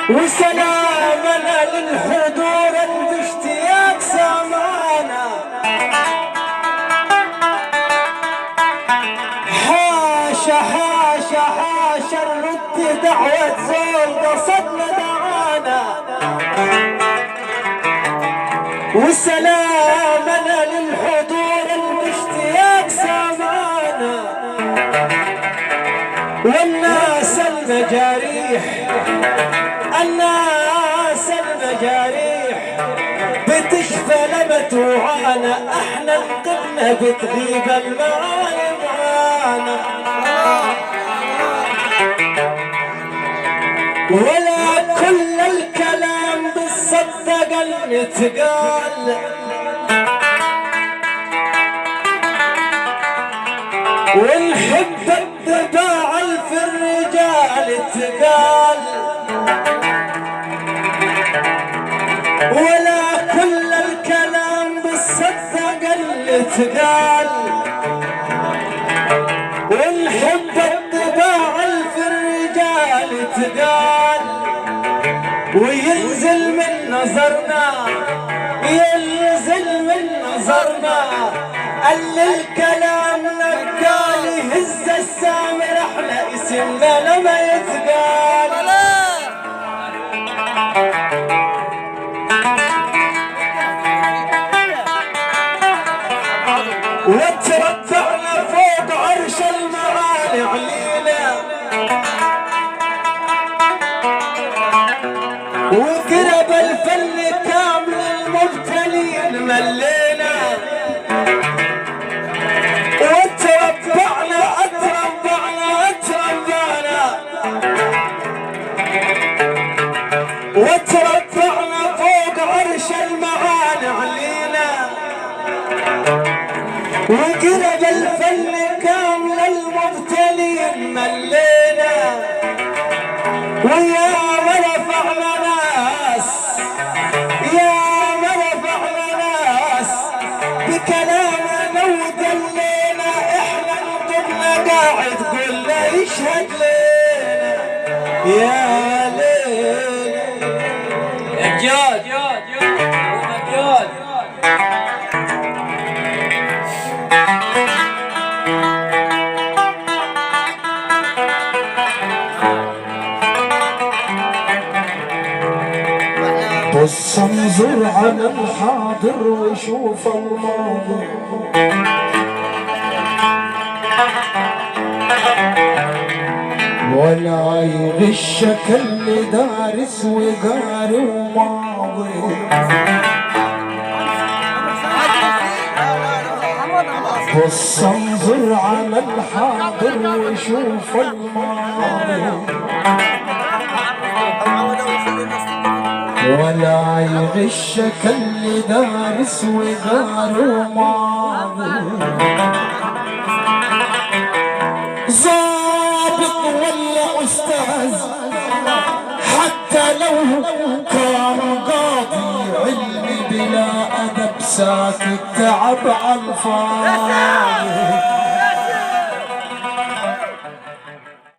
وسلامنا للحضور باشتياق سمعنا. حاشا حاشا حاشا نرد دعوة زول قصدنا دعانا. وسلامنا للحضور باشتياق سمعنا. والناس المجاريح الناس المجاريح بتشفى لما توعانا. احنا انقذنا بتغيب المعالم معانا. ولا كل الكلام بالصدق المتقال. ونحب الطباع في الرجال تقال. ولا كل الكلام بالصدق اللي تقال. ونحب الطباع في الرجال تقال. وينزل من نظرنا ينزل من نظرنا اللي الكلام نقال يهز السامر. احنا اسمنا لما يتقال. وترفعنا فوق عرش المعالي علينا. وقرب الفن كامل المبتلين ملينا. وتربعنا اتربعنا اتربعنا. وتربعنا فوق عرش المعالي علينا. وقرب الفن كامل المبتلين ملينا. ويا ما رفعنا ناس يا ما رفعنا ناس بكلامنا ودلينا. احنا نقمنا قاعد قلنا يشهد لينا. يا ليل يا جاد يا جاد. بص انظر على الحاضر وشوف الماضي. ولا يغشك اللي دارس وقاري وماضي. بص انظر على الحاضر وشوف الماضي. ولا يغشك اللي دارس وقاري وماضي. ضابط ولا استاذ حتى لو كان قاضي علمي بلا ادب ساكت تعب على الفاضي.